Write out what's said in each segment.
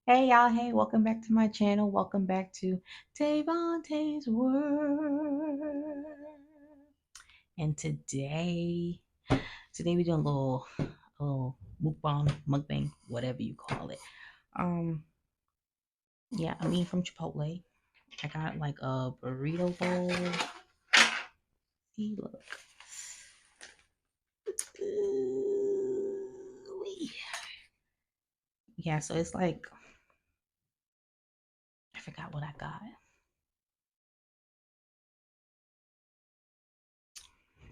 Hey y'all, hey, welcome back to my channel. Welcome back to Tayvontay's World. And today we're doing a little muckbang, whatever you call it. Um, yeah, I'm eating from Chipotle. I got like a burrito bowl. See, look. Ooh-wee. Yeah, so it's like I forgot what I got.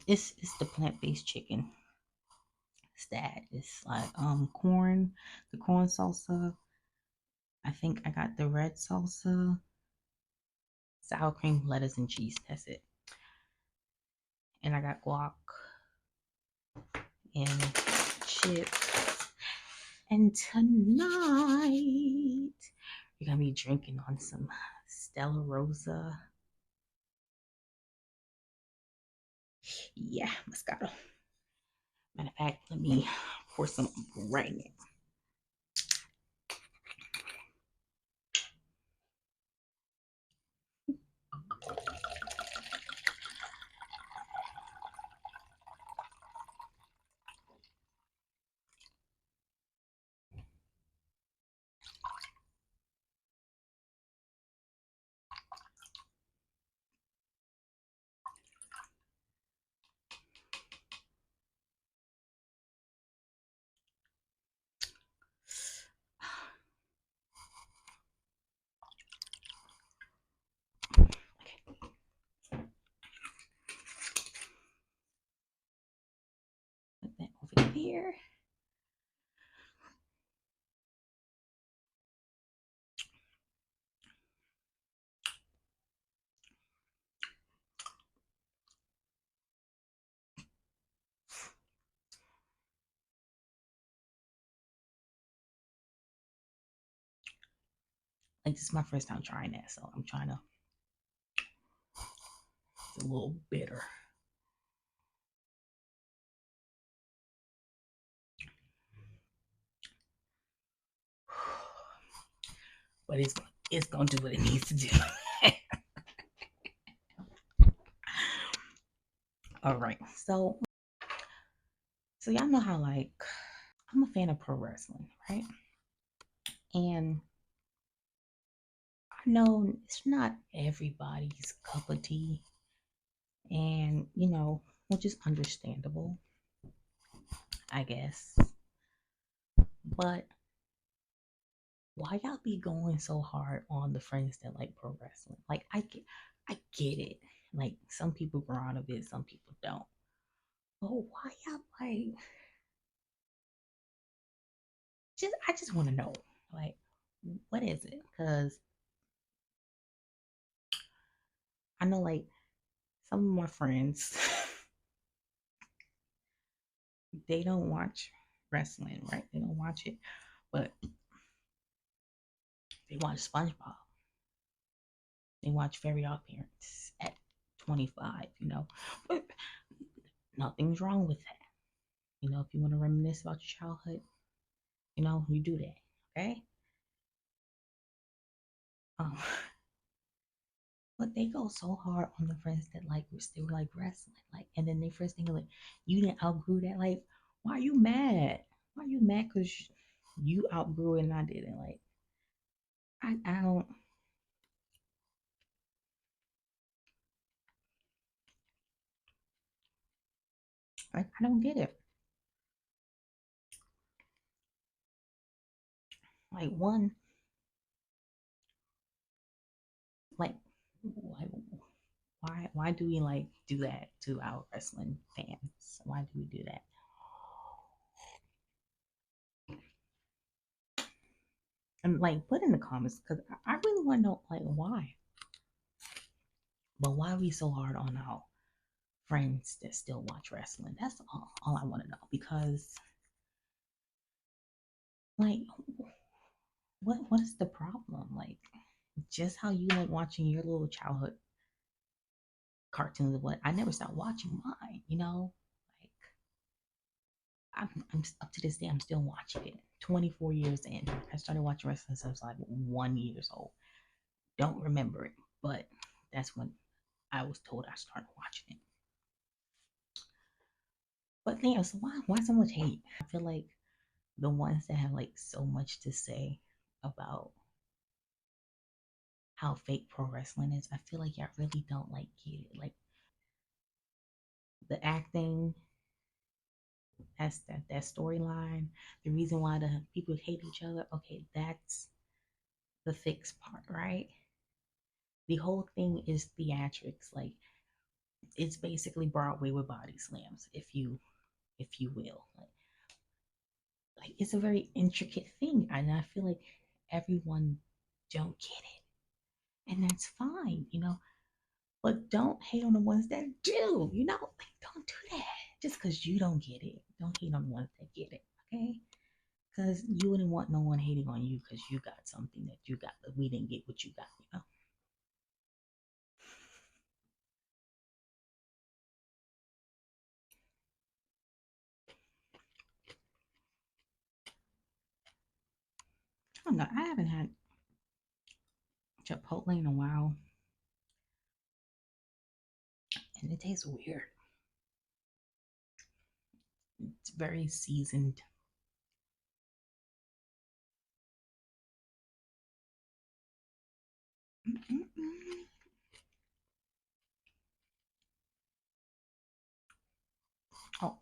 It's the plant-based chicken. It's that. It's like corn, the corn salsa. I think I got the red salsa, sour cream, lettuce, and cheese. That's it. And I got guac and chips. And tonight we're gonna be drinking on some Stella Rosa. Yeah, Moscato. Matter of fact, let me pour some right now. Put that over here. Like this is my first time trying that, so I'm trying to. It's a little bitter. But it's gonna do what it needs to do. All right, so y'all know how like I'm a fan of pro wrestling, right? And I know it's not everybody's cup of tea, and which is understandable, I guess. But why y'all be going so hard on the friends that like pro wrestling? Like I get it. Like some people grow out of it, some people don't. But why y'all like? I just want to know, like, what is it? Because I know like some of my friends, they don't watch wrestling, right? They don't watch it, but they watch SpongeBob. They watch Fairy Odd Parents at 25, but nothing's wrong with that. If you want to reminisce about your childhood, you do that, okay? Um, but they go so hard on the friends that like still like wrestling, like, and then they first think like, you didn't outgrew that. Like, why are you mad? Why are you mad? Because you outgrew it and I didn't. Like, I don't. I don't get it. Like one, like why do we like do that to our wrestling fans? Why do we do that? And like put in the comments because I really want to know like why. But why are we so hard on our friends that still watch wrestling? That's all I want to know. Because like what is the problem? Like just how you like watching your little childhood cartoons, what I never stopped watching mine, like I'm up to this day. I'm still watching it. 24 years in, I started watching wrestling since I was like 1 years old. Don't remember it, but that's when I was told I started watching it. But yeah, so why so much hate? I feel like the ones that have like so much to say about how fake pro wrestling is, I feel like y'all really don't like get it. Like the acting, that storyline, the reason why the people hate each other. Okay, that's the fixed part, right? The whole thing is theatrics. Like it's basically Broadway with body slams, if you will. Like it's a very intricate thing, and I feel like everyone don't get it, and that's fine. But don't hate on the ones that do. Like, don't do that. Just because you don't get it, don't hate on the ones that get it, okay? Because you wouldn't want no one hating on you because you got something that you got, but we didn't get what you got. I don't know. I haven't had Chipotle in a while, and it tastes weird. It's very seasoned. Mm-mm-mm. Oh,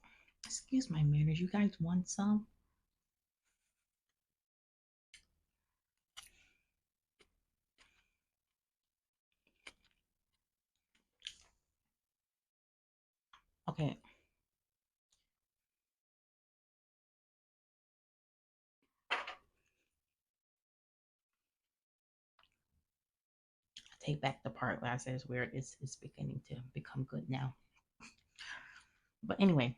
excuse my manners. You guys want some? Okay, I take back the part where I said it's weird. It's beginning to become good now. But anyway,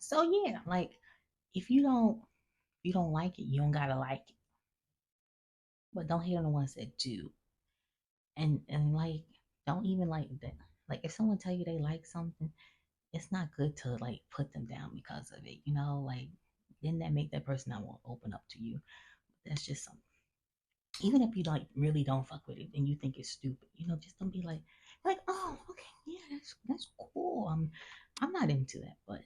so yeah, like if you don't like it, you don't gotta like it. But don't hate on the ones that do. And like don't even like that. Like if someone tell you they like something, it's not good to like put them down because of it. Like then that make that person not want to open up to you. That's just something. Even if you like really don't fuck with it and you think it's stupid, just don't be like, oh, okay, yeah, that's cool. I'm not into that, but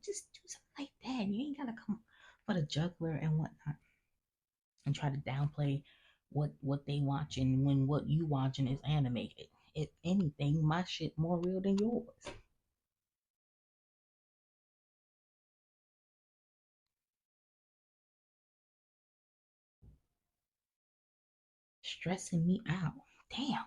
just do something like that. You ain't gotta come for the juggler and whatnot and try to downplay what they watching when what you watching is animated. If anything, my shit more real than yours. Stressing me out. Damn.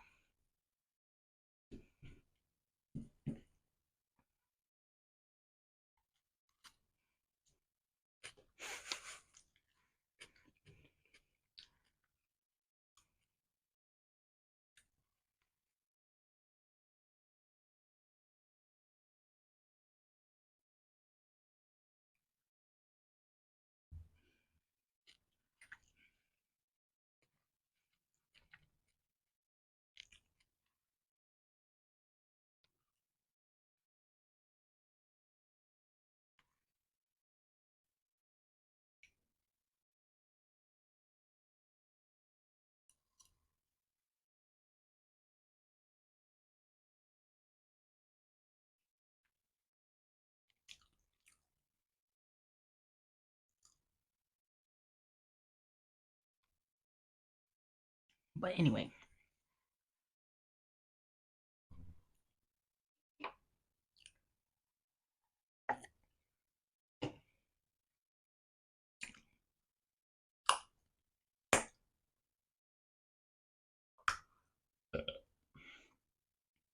But anyway,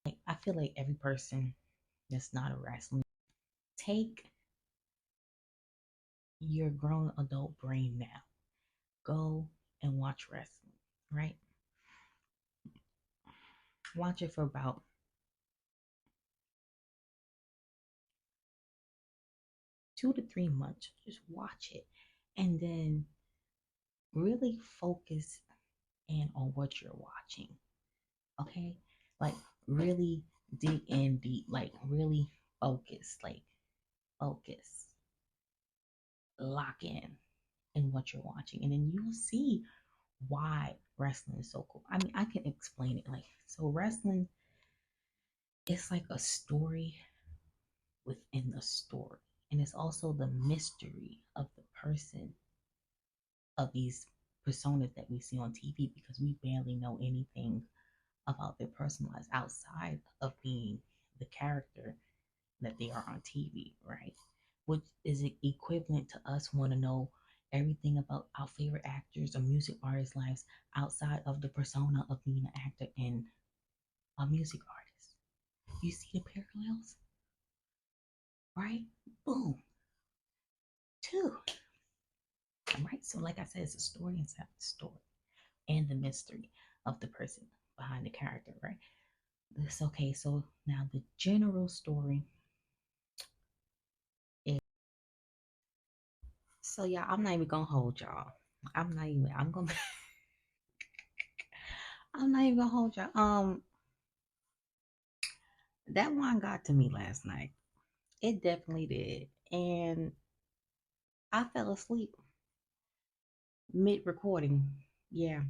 like I feel like every person that's not a wrestler take your grown adult brain now go and watch wrestling, right? Watch it for about 2 to 3 months. Just watch it. And then really focus in on what you're watching. Okay? Like really dig in deep. Like really focus. Like focus. Lock in what you're watching. And then you'll see why wrestling is so cool. I mean, I can explain it. Like, so wrestling is like a story within the story. And it's also the mystery of the person of these personas that we see on TV because we barely know anything about their personal lives outside of being the character that they are on TV, right? Which is equivalent to us want to know everything about our favorite actors or music artists' lives outside of the persona of being an actor and a music artist. You see the parallels, right? Boom. Two. Right? So, like I said, it's a story inside the story and the mystery of the person behind the character, right? It's okay. So, now the general story is so, y'all, I'm not even gonna hold y'all. I'm gonna, I'm not even gonna hold y'all. That one got to me last night. It definitely did. And I fell asleep mid recording. Yeah.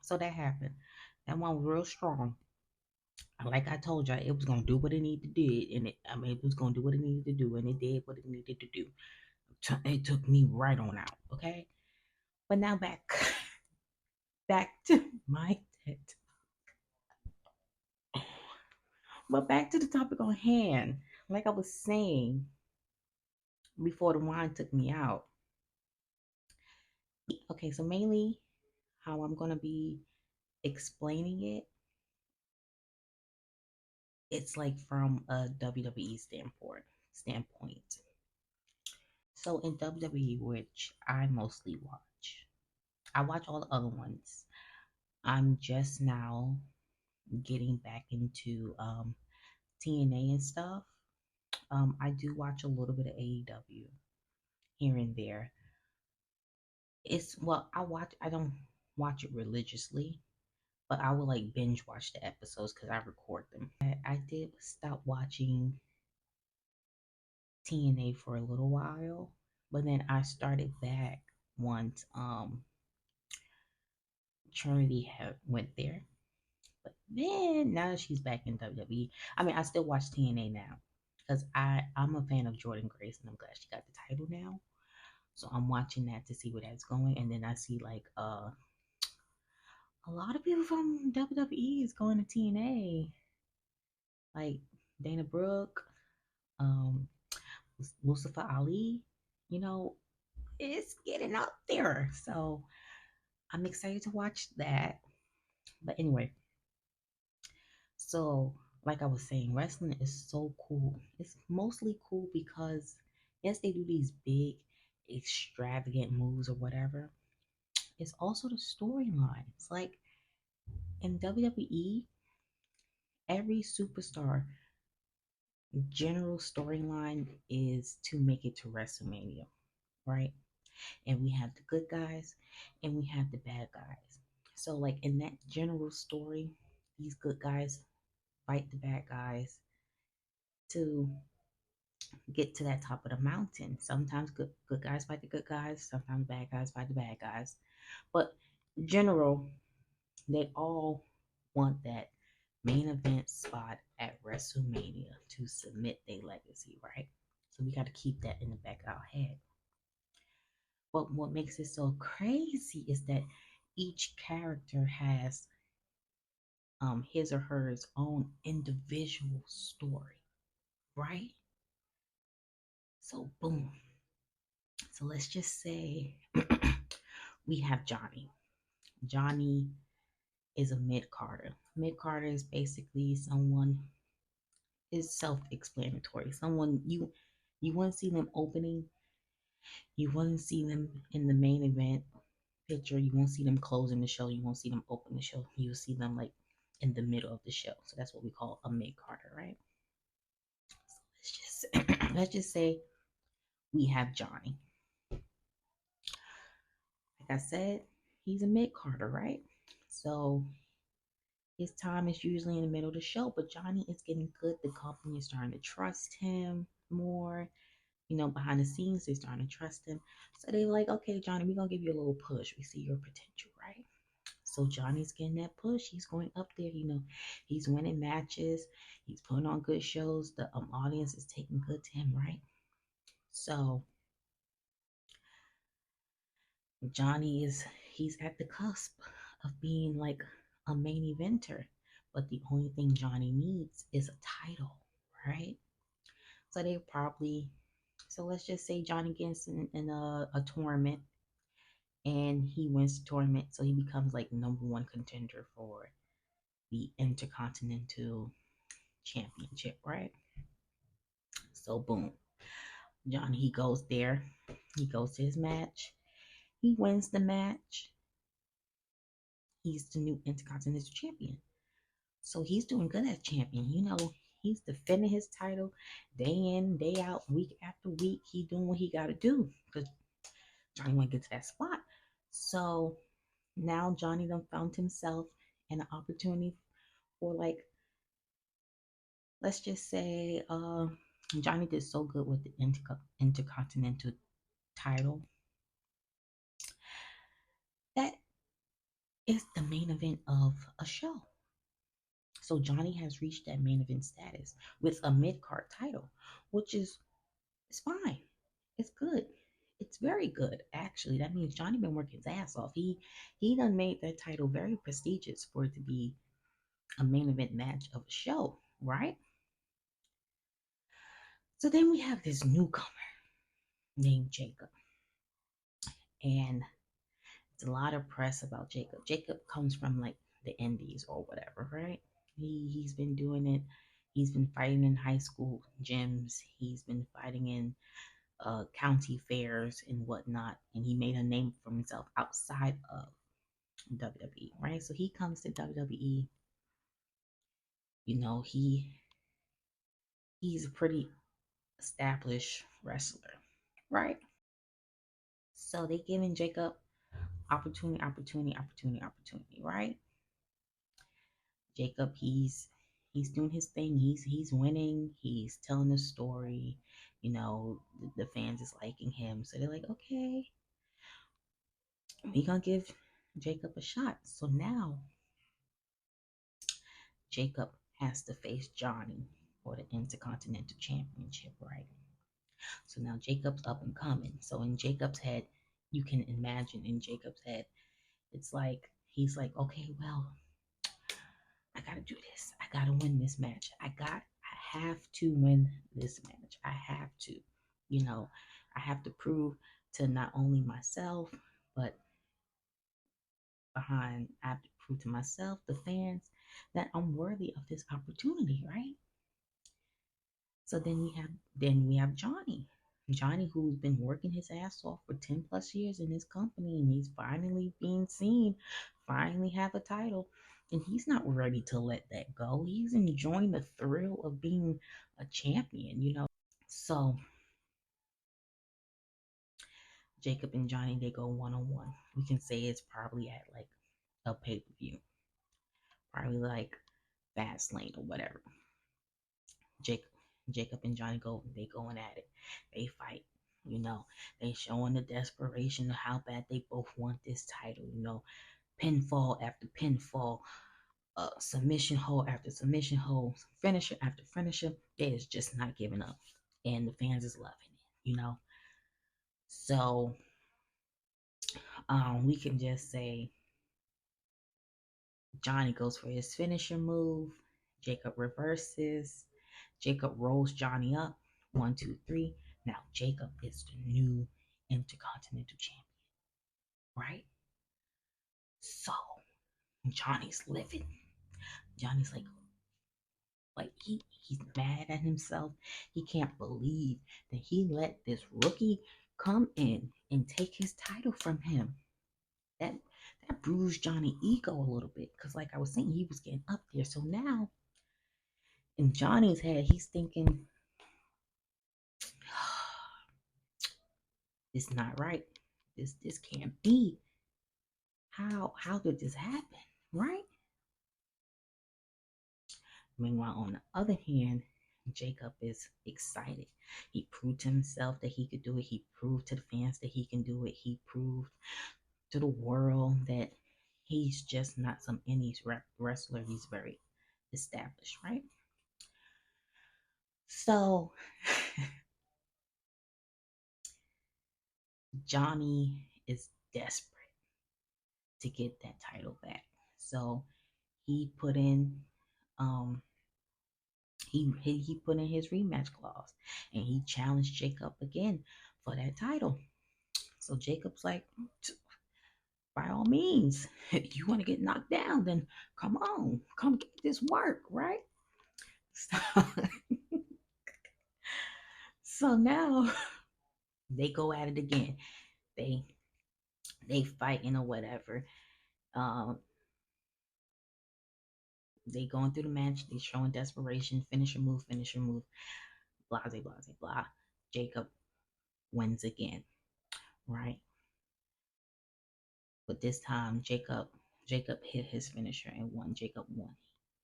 So that happened. That one was real strong. Like I told y'all, it was gonna do what it needed to do, and it was gonna do what it needed to do, and it did what it needed to do. It took me right on out, okay. But now back, back to my tent. But back to the topic on hand. Like I was saying before the wine took me out. Okay, so mainly how I'm gonna be explaining it, it's like from a WWE standpoint. So in WWE, which I mostly watch, I watch all the other ones. I'm just now getting back into TNA and stuff. I do watch a little bit of AEW here and there. It's well, I don't watch it religiously, but I will like binge watch the episodes because I record them. I did stop watching TNA for a little while, but then I started back once Trinity had went there. But then now that she's back in WWE, I mean I still watch TNA now because I'm a fan of Jordan Grace and I'm glad she got the title now. So I'm watching that to see where that's going, and then I see like a lot of people from WWE is going to TNA, like Dana Brooke, um, Mustafa Ali. You know, it's getting up there. So I'm excited to watch that. But anyway, so like I was saying, wrestling is so cool. It's mostly cool because yes, they do these big, extravagant moves or whatever. It's also the storyline. It's like in WWE, every superstar general storyline is to make it to WrestleMania, right? And we have the good guys and we have the bad guys. So, like in that general story, these good guys fight the bad guys to get to that top of the mountain. Sometimes good guys fight the good guys, sometimes bad guys fight the bad guys. But general, they all want that main event spot at WrestleMania to submit their legacy, right? So we got to keep that in the back of our head. But what makes it so crazy is that each character has his or her own individual story, right? So boom. So let's just say we have Johnny. Johnny is a mid Carter. Mid Carter is basically someone is self-explanatory. Someone you want to see them opening, you want to see them in the main event, picture, you won't see them closing the show. You won't see them open the show. You'll see them like in the middle of the show. So that's what we call a mid carder, right? So let's just let's just say we have Johnny. Like I said, he's a mid carder, right? So his time is usually in the middle of the show, but Johnny is getting good. The company is starting to trust him more. Behind the scenes, they're starting to trust him. So they're like, okay, Johnny, we're gonna give you a little push. We see your potential, right? So Johnny's getting that push. He's going up there. He's winning matches. He's putting on good shows. The audience is taking good to him, right? So Johnny he's at the cusp of being like a main eventer, but the only thing Johnny needs is a title, right? So they probably so let's just say Johnny gets in a tournament and he wins the tournament, so he becomes like number one contender for the Intercontinental Championship, right? So boom, Johnny he goes there, he goes to his match, he wins the match, he's the new Intercontinental Champion. So he's doing good as champion. He's defending his title day in, day out, week after week. He doing what he got to do because Johnny want to get to that spot. So now Johnny done found himself an opportunity for like, let's just say, Johnny did so good with the Intercontinental title that is the main event of a show. So Johnny has reached that main event status with a mid card title, which is it's fine. It's good. It's very good, actually. That means Johnny been working his ass off. He done made that title very prestigious for it to be a main event match of a show, right? So then we have this newcomer named Jacob, and it's a lot of press about Jacob. Jacob comes from like the Indies or whatever, right? He's been doing it. He's been fighting in high school gyms. He's been fighting in county fairs and whatnot, and he made a name for himself outside of WWE, right? So he comes to WWE. You know, he's a pretty established wrestler, right? So they giving Jacob opportunity, right? Jacob, he's doing his thing. He's winning. He's telling the story. The fans is liking him, so they're like, okay, we gonna give Jacob a shot. So now Jacob has to face Johnny for the Intercontinental Championship, right? So now Jacob's up and coming. So in Jacob's head, you can imagine in Jacob's head, it's like he's like, okay, well, I gotta do this. I gotta win this match. I have to win this match. I have to, you know, I have to prove to not only myself, but I have to prove to myself, the fans, that I'm worthy of this opportunity, right? So then we have Johnny. Johnny, who's been working his ass off for 10 plus years in his company, and he's finally being seen, finally have a title, and he's not ready to let that go. He's enjoying the thrill of being a champion. So Jacob and Johnny, they go one on one. We can say it's probably at like a pay-per-view, probably like Fastlane or whatever. Jacob, Jacob and Johnny they going at it. They fight. They showing the desperation of how bad they both want this title. Pinfall after pinfall, submission hold after submission hold, finisher after finisher. They is just not giving up, and the fans is loving it. So we can just say Johnny goes for his finisher move. Jacob reverses. Jacob rolls Johnny up. One, two, three. Now Jacob is the new Intercontinental Champion, right? So Johnny's living. Johnny's like he's mad at himself. He can't believe that he let this rookie come in and take his title from him. That that bruised Johnny ego a little bit because, like I was saying, he was getting up there. So now in Johnny's head, he's thinking, "It's not right. This can't be. How did this happen? Right?" Meanwhile, on the other hand, Jacob is excited. He proved to himself that he could do it. He proved to the fans that he can do it. He proved to the world that he's just not some indies wrestler. He's very established, right? So Johnny is desperate to get that title back. So he put in um he put in his rematch clause and he challenged Jacob again for that title. So Jacob's like, by all means, if you want to get knocked down, then come on, come get this work, right? So, so now they go at it again. They they fighting or whatever. Um, they going through the match. They showing desperation. Finisher move. Blah blah blah blah. Jacob wins again, right? But this time Jacob hit his finisher and won. Jacob won.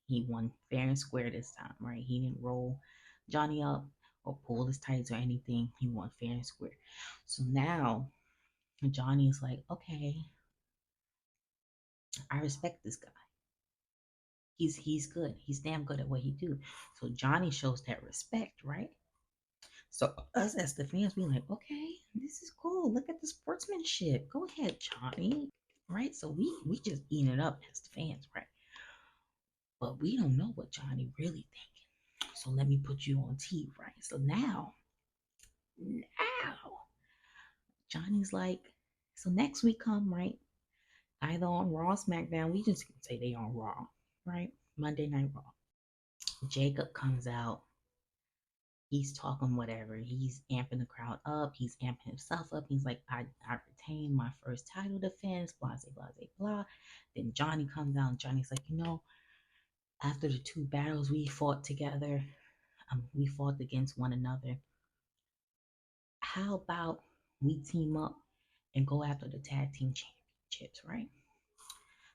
He won fair and square this time, right? He didn't roll Johnny up or pull his tights or anything. He won fair and square. So now Johnny is like, okay, I respect this guy. He's good. He's damn good at what he do. So Johnny shows that respect, right? So us as the fans, we like, okay, this is cool. Look at the sportsmanship. Go ahead, Johnny. Right? So we just eating it up as the fans, right? But we don't know what Johnny really thinking. So let me put you on TV, right? So now Johnny's like, so next week come, right? Either on Raw, SmackDown. We just say they on Raw, right? Monday Night Raw. Jacob comes out. He's talking whatever. He's amping the crowd up. He's amping himself up. He's like, I retained my first title defense, blah, blah, blah, blah. Then Johnny comes out. Johnny's like, after the two battles we fought together, we fought against one another. How about we team up and go after the tag team championships, right?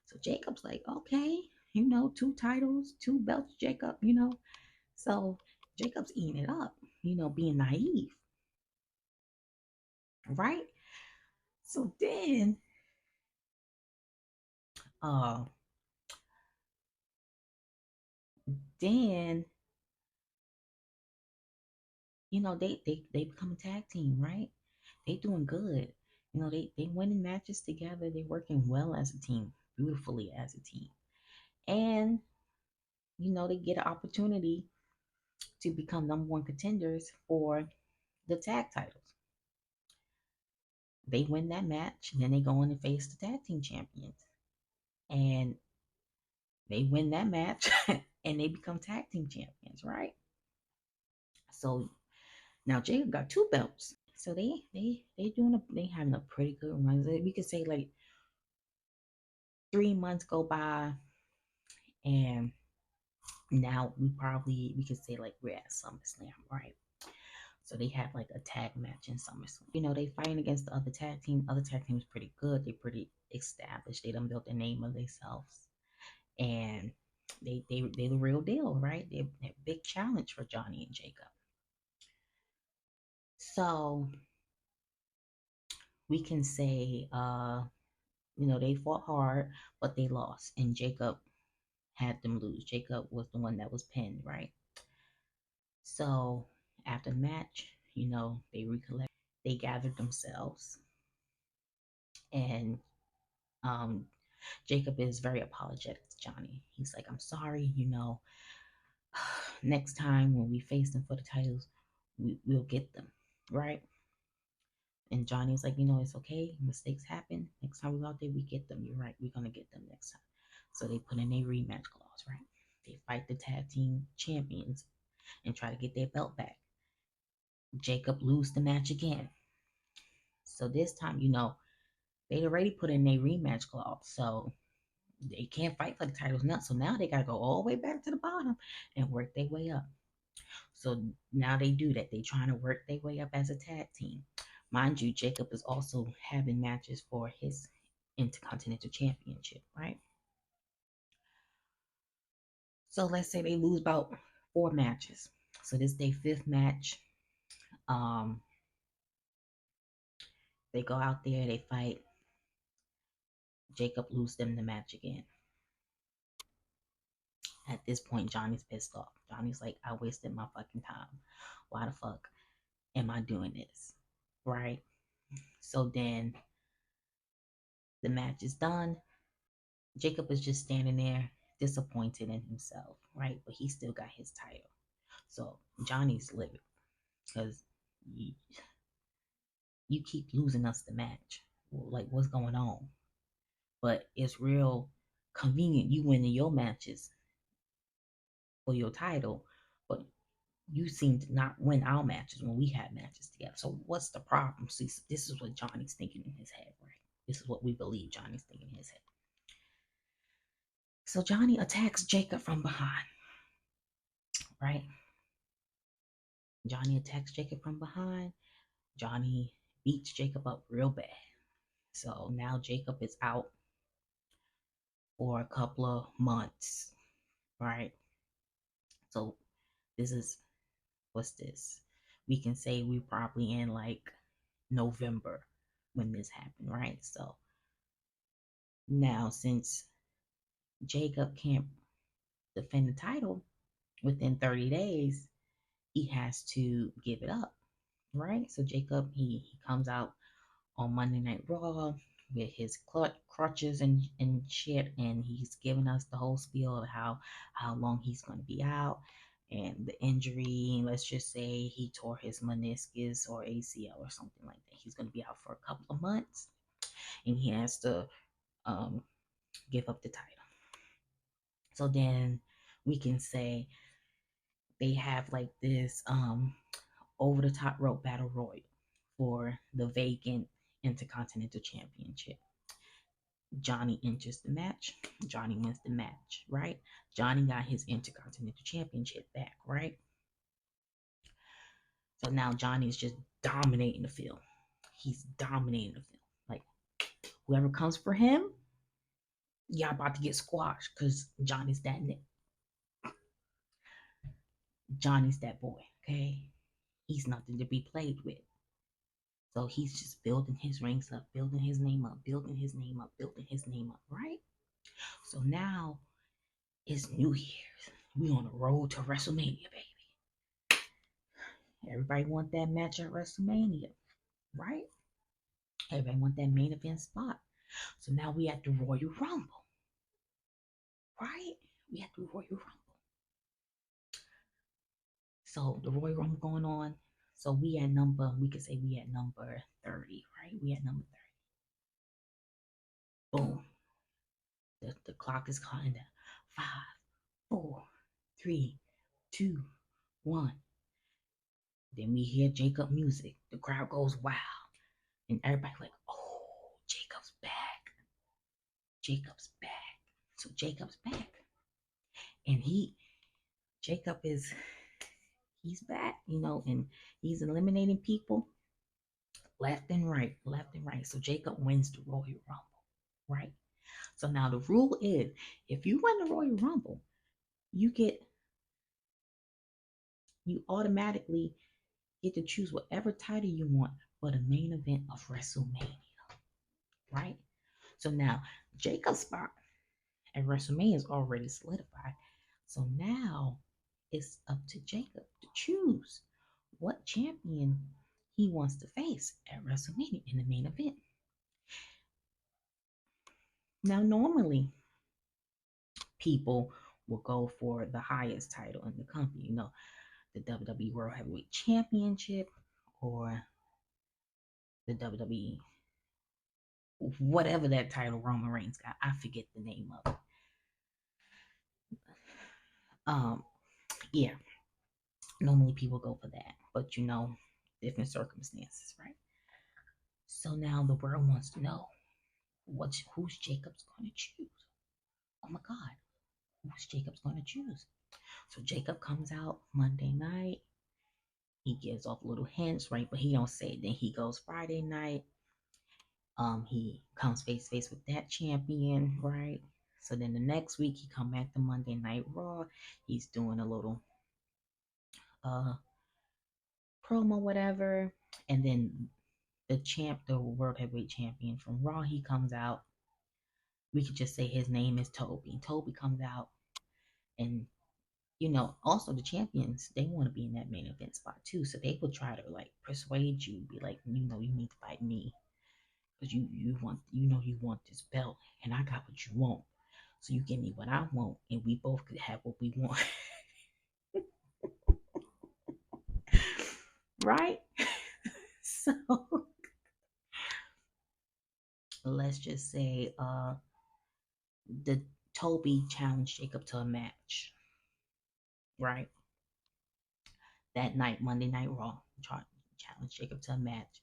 So Jacob's like, okay, two titles, two belts, Jacob. So Jacob's eating it up, being naive, right? So uh, then, they become a tag team, right? They doing good. They winning matches together. They working well as a team, beautifully as a team. And, they get an opportunity to become number one contenders for the tag titles. They win that match, and then they go in and face the tag team champions. And they win that match and they become tag team champions, right? So now Jacob got two belts. So they having a pretty good run. We could say like 3 months go by and now we could say like we're at SummerSlam, right? So they have like a tag match in SummerSlam. They fighting against the other tag team. Other tag team is pretty good. They pretty established. They done built the name of themselves. And they the real deal, right? They're a big challenge for Johnny and Jacob. So we can say they fought hard, but they lost. And Jacob had them lose. Jacob was the one that was pinned, right? So after the match, they recollect, they gathered themselves, and um, Jacob is very apologetic to Johnny. He's like, I'm sorry, next time when we face them for the titles, we'll get them, right? And Johnny's like, it's okay. Mistakes happen. Next time we go out there, we get them. You're right. We're going to get them next time. So they put in a rematch clause, right? They fight the tag team champions and try to get their belt back. Jacob lose the match again. So this time, They already put in a rematch clause, so they can't fight for the titles now. So now they gotta go all the way back to the bottom and work their way up. So now they do that. They trying to work their way up as a tag team. Mind you, Jacob is also having matches for his Intercontinental Championship, right? So let's say they lose about 4 matches. So this is their fifth match. Um, they go out there, they fight. Jacob loses them the match again. At this point, Johnny's pissed off. Johnny's like, I wasted my fucking time. Why the fuck am I doing this? Right? So then the match is done. Jacob is just standing there, disappointed in himself, right? But he still got his title. So Johnny's livid because you, you keep losing us the match. Like, what's going on? But it's real convenient you winning your matches for your title, but you seem to not win our matches when we have matches together. So what's the problem? See, this is what Johnny's thinking in his head, right? This is what we believe Johnny's thinking in his head. So Johnny attacks Jacob from behind, right? Johnny attacks Jacob from behind. Johnny beats Jacob up real bad. So now Jacob is out for a couple of months, right? So this is, what's this? We can say we're probably in like November when this happened, right? So now since Jacob can't defend the title within 30 days, he has to give it up, right? So Jacob, he comes out on Monday Night Raw with his crutches and shit, and he's giving us the whole spiel of how long he's going to be out and the injury. Let's just say he tore his meniscus or ACL or something like that. He's going to be out for a couple of months, and he has to um, give up the title. So then we can say they have like this over the top rope battle royal for the vacant Intercontinental Championship. Johnny enters the match. Johnny wins the match, right? Johnny got his Intercontinental Championship back, right? So now Johnny is just dominating the field. He's dominating the field. Like, whoever comes for him, y'all about to get squashed because Johnny's that boy, okay? He's nothing to be played with. So he's just building his ranks up, building his name up, building his name up, building his name up, right? So now it's New Year's. We on the road to WrestleMania, baby. Everybody want that match at WrestleMania, right? Everybody want that main event spot. So now we at the Royal Rumble, right? We at the Royal Rumble. So the Royal Rumble going on. So we could say we at number 30, right? We at number 30. Boom. The clock is counting down. 5, 4, 3, 2, 1. Then we hear Jacob music. The crowd goes wild. And everybody like, oh, Jacob's back. Jacob's back. So Jacob's back. And Jacob he's back, and he's eliminating people left and right, left and right. So Jacob wins the Royal Rumble, right? So now the rule is if you win the Royal Rumble, you automatically get to choose whatever title you want for the main event of WrestleMania, right? So now Jacob's spot at WrestleMania is already solidified. So now it's up to Jacob to choose what champion he wants to face at WrestleMania in the main event. Now, normally people will go for the highest title in the company, the WWE World Heavyweight Championship or the WWE, whatever that title Roman Reigns got. I forget the name of it. Um, yeah, normally people go for that, but different circumstances, right? So now the world wants to know, who's Jacob's gonna choose? Oh my God, who's Jacob's gonna choose? So Jacob comes out Monday night. He gives off little hints, right? But he don't say it. Then he goes Friday night. He comes face to face with that champion, right? So then the next week he come back to Monday Night Raw. He's doing a little uh promo, whatever. And then the world heavyweight champion from Raw, he comes out. We could just say his name is Toby. Toby comes out, and also the champions, they want to be in that main event spot too. So they will try to like persuade you, be like, you need to fight me because you want this belt, and I got what you want. So you give me what I want, and we both could have what we want, right? So let's just say, the Toby challenged Jacob to a match, right? That night, Monday Night Raw, challenged Jacob to a match.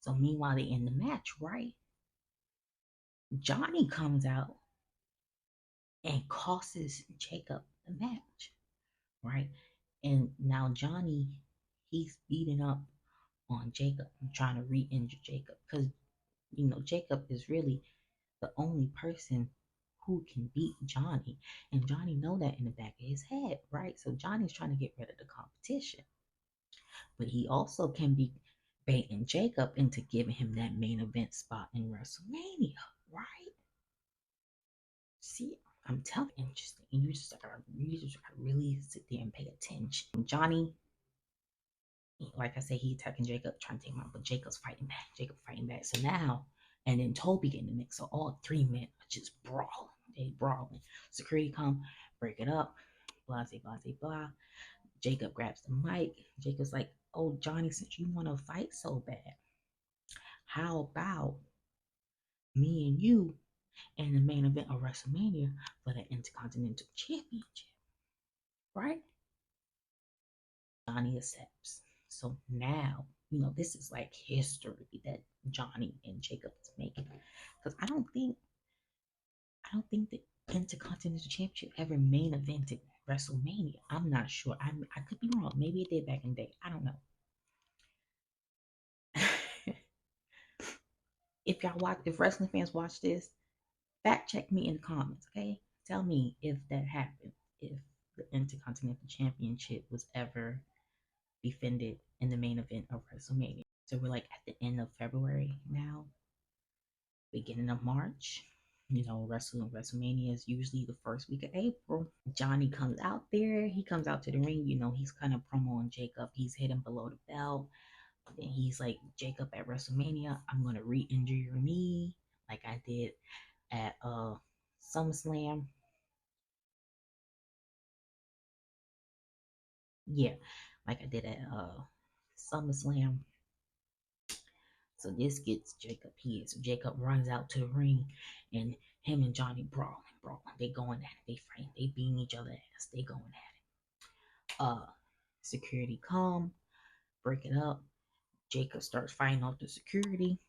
So meanwhile, they in the match, right? Johnny comes out and costs Jacob the match, right? And now Johnny, he's beating up on Jacob and trying to re-injure Jacob because Jacob is really the only person who can beat Johnny, and Johnny know that in the back of his head, right? So Johnny's trying to get rid of the competition, but he also can be baiting Jacob into giving him that main event spot in WrestleMania, right? See, I'm telling you, interesting. You just gotta really sit there and pay attention. Johnny, like I said, he attacking Jacob, trying to take him out, but Jacob's fighting back. Jacob fighting back. So now, and then Toby getting in the mix. So all three men are just brawling. They brawling. Security come, break it up. Blah, blah, blah, blah. Jacob grabs the mic. Jacob's like, "Oh, Johnny, since you want to fight so bad, how about me and you in the main event of WrestleMania for the Intercontinental Championship?" Right? Johnny accepts. So now, this is like history that Johnny and Jacob is making. Because I don't think the Intercontinental Championship ever main evented WrestleMania. I'm not sure. I could be wrong. Maybe it did back in the day. I don't know. If wrestling fans watch this, fact check me in the comments, okay? Tell me if that happened. If the Intercontinental Championship was ever defended in the main event of WrestleMania. So we're like at the end of February now, beginning of March. WrestleMania is usually the first week of April. Johnny comes out there. He comes out to the ring. He's kind of promoting Jacob. He's hitting below the belt. And he's like, "Jacob, at WrestleMania, I'm gonna re-injure your knee like I did at SummerSlam." Yeah, like I did at SummerSlam. So this gets Jacob here. So Jacob runs out to the ring, and him and Johnny brawling, brawling. They going at it. They fighting. They beating each other ass. They going at it. Security come, break it up. Jacob starts fighting off the security.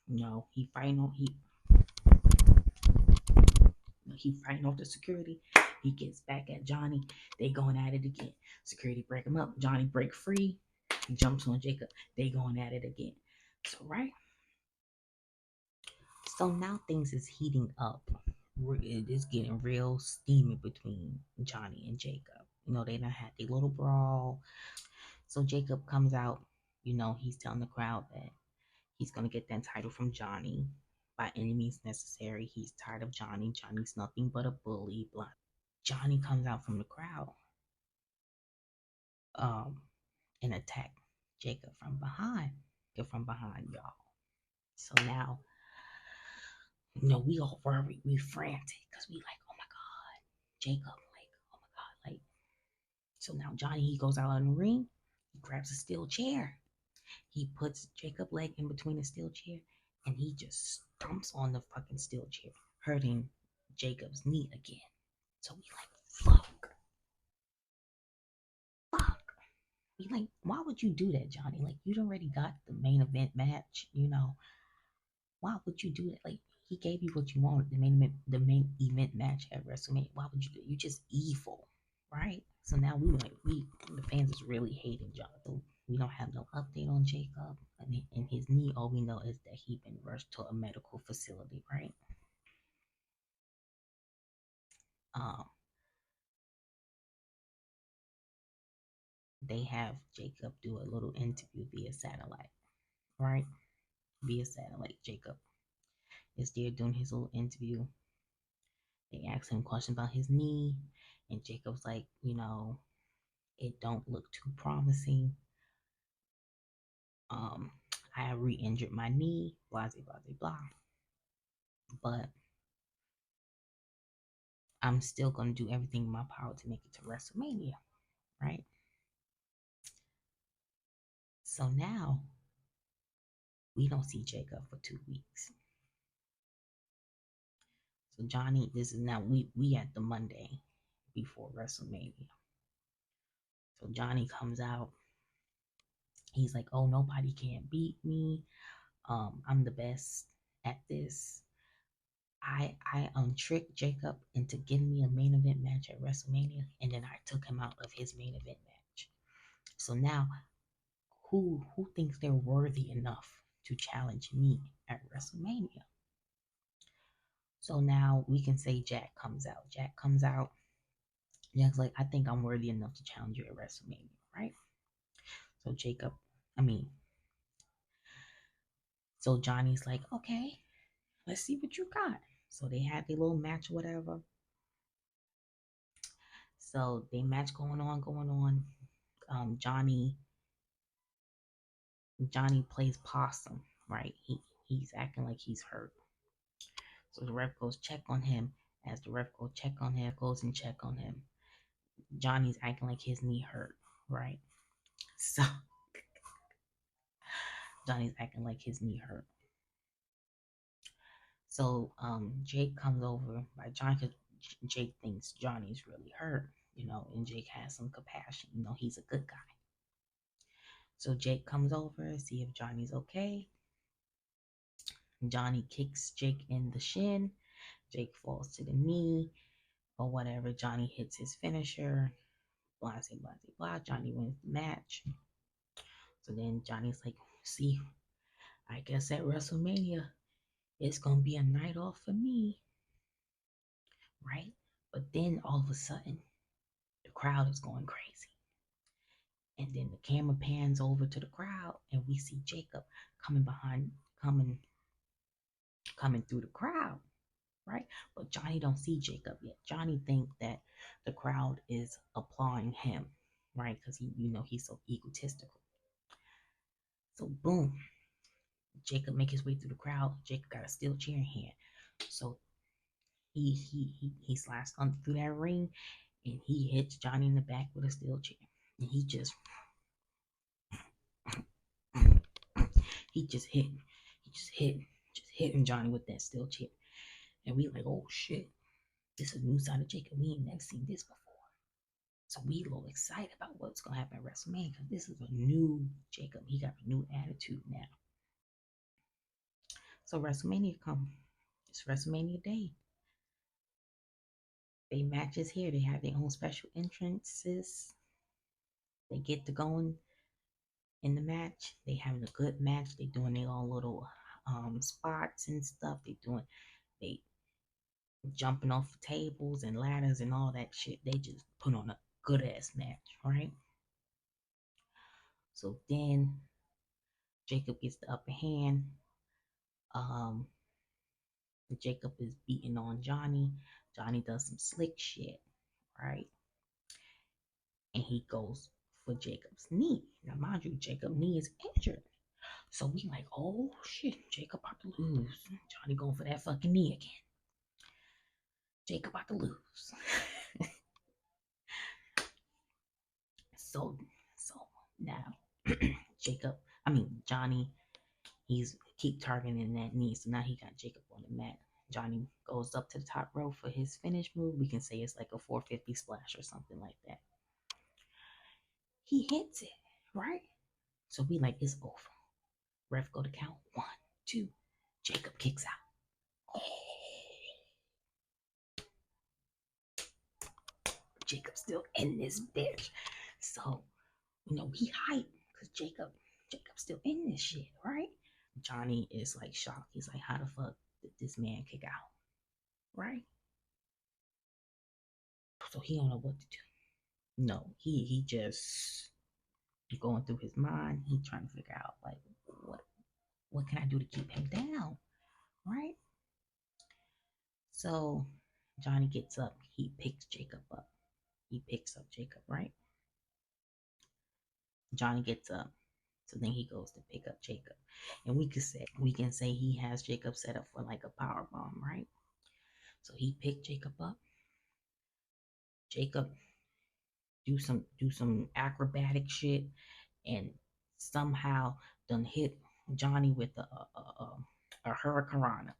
He fighting off he fighting off the security. He gets back at Johnny. They going at it again. Security break him up. Johnny break free. He jumps on Jacob. They going at it again. So right. So now things is heating up. It is getting real steamy between Johnny and Jacob. They done had a little brawl. So Jacob comes out. He's telling the crowd that he's gonna get that title from Johnny by any means necessary. He's tired of Johnny. Johnny's nothing but a bully. Blah. Johnny comes out from the crowd, um, and attack Jacob from behind. From behind, y'all. So now we all worried, we frantic, because we like, oh my God, Jacob, like, oh my God, like. So now Johnny, he goes out on the ring, he grabs a steel chair, he puts Jacob leg in between the steel chair, and he just stomps on the fucking steel chair, hurting Jacob's knee again. So we like, fuck. We like, why would you do that, Johnny? Like, you'd already got the main event match, why would you do that? Like, He gave you what you wanted, the main event match at WrestleMania. Why would you do? You just evil, right? So now we the fans is really hating Jonathan. We don't have no update on Jacob and his knee. All we know is that he been rushed to a medical facility, right? Um, they have Jacob do a little interview via satellite, right? Via satellite, Jacob is there doing his little interview. They ask him a question about his knee, and Jacob's like, it don't look too promising. Um, I re-injured my knee, blah blah blah blah. But I'm still gonna do everything in my power to make it to WrestleMania, right? So now we don't see Jacob for 2 weeks. So Johnny, this is now we at the Monday before WrestleMania. So Johnny comes out. He's like, "Oh, nobody can beat me. I'm the best at this. I tricked Jacob into giving me a main event match at WrestleMania, and then I took him out of his main event match. So now, who thinks they're worthy enough to challenge me at WrestleMania?" So now we can say Jack comes out. Jack comes out. Jack's like, "I think I'm worthy enough to challenge you at WrestleMania, right?" So Jacob, I mean, so Johnny's like, "Okay, let's see what you got." So they had their little match, whatever. So they match going on, going on. Johnny plays possum, right? He's acting like he's hurt. So the ref goes check on him. As the ref goes check on him, goes and check on him. Johnny's acting like his knee hurt, right? So Johnny's acting like his knee hurt. So Jake comes over by Johnny because Jake thinks Johnny's really hurt, and Jake has some compassion. He's a good guy. So Jake comes over, see if Johnny's okay. Johnny kicks Jake in the shin. Jake falls to the knee or whatever. Johnny hits his finisher. Blah, blah, blah, blah. Johnny wins the match. So then Johnny's like, "See, I guess at WrestleMania, it's going to be a night off for me." Right? But then all of a sudden, the crowd is going crazy. And then the camera pans over to the crowd and we see Jacob coming behind, coming through the crowd, right? But Johnny don't see Jacob yet. Johnny think that the crowd is applauding him, right? Because he's so egotistical. So boom, Jacob make his way through the crowd. Jacob got a steel chair in hand. So he slides through that ring and he hits Johnny in the back with a steel chair. And he just hitting Johnny with that steel chair. And we like, oh shit, this is a new side of Jacob. We ain't never seen this before. So we a little excited about what's gonna happen at WrestleMania because this is a new Jacob. He got a new attitude now. So WrestleMania come. It's WrestleMania day. They matches here. They have their own special entrances. They get to going in the match. They having a good match. They doing their own little spots and stuff. They jumping off tables and ladders and all that shit. They just put on a good ass match, right? So then Jacob gets the upper hand. Um, Jacob is beating on Johnny. Johnny does some slick shit, right? And he goes for Jacob's knee. Now, mind you, Jacob's knee is injured. So we like, oh shit, Jacob about to lose. Johnny going for that fucking knee again. Jacob about to lose. so now Johnny, he's keep targeting that knee. So now he got Jacob on the mat. Johnny goes up to the top rope for his finish move. We can say it's like a 450 splash or something like that. He hits it, right? So we like, it's over. Ref go to count 1, 2. Jacob kicks out. Jacob's still in this bitch. So, he hyped because Jacob's still in this shit, right? Johnny is like shocked. He's like, how the fuck did this man kick out? Right? So he don't know what to do. No, he just going through his mind. He trying to figure out like what can I do to keep him down? Right? So Johnny gets up, he picks Jacob up. He picks up Jacob, right? Johnny gets up. So then he goes to pick up Jacob. And we can say he has Jacob set up for like a power bomb, right? So he picked Jacob up. Jacob do some acrobatic shit and somehow done hit Johnny with a hurricanrana.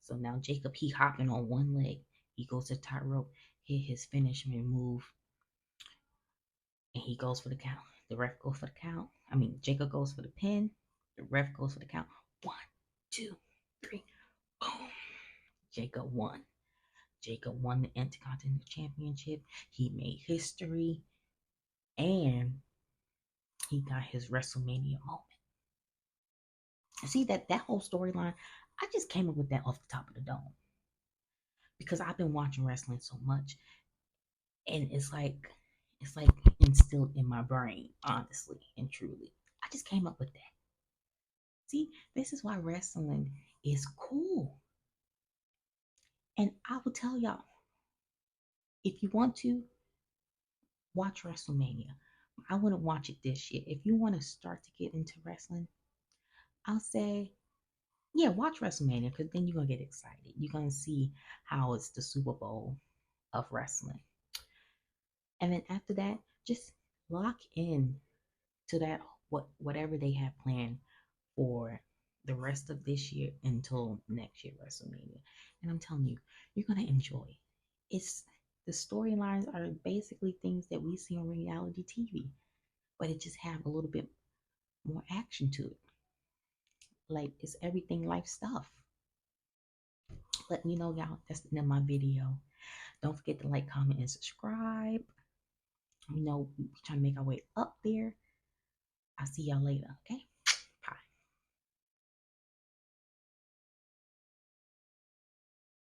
So now Jacob he hopping on one leg. He goes to tightrope, hit his finishing move, and he goes for the count. The ref goes for the count. I mean, Jacob goes for the pin. The ref goes for the count. 1, 2, 3, boom. Jacob won. Jacob won the Intercontinental Championship. He made history, and he got his WrestleMania moment. See that whole storyline? I just came up with that off the top of the dome because I've been watching wrestling so much, and it's like instilled in my brain, honestly and truly. I just came up with that. See, this is why wrestling is cool. And I will tell y'all, if you want to watch WrestleMania, I wouldn't watch it this year. If you want to start to get into wrestling, I'll say, yeah, watch WrestleMania because then you're gonna get excited. You're gonna see how it's the Super Bowl of wrestling. And then after that, just lock in to that whatever they have planned for the rest of this year until next year WrestleMania. And I'm telling you, you're gonna enjoy. It's the storylines are basically things that we see on reality TV, but it just have a little bit more action to it. Like it's everything life stuff. Let me know, y'all. That's the end of my video. Don't forget to like, comment, and subscribe. We're trying to make our way up there. I'll see y'all later, okay?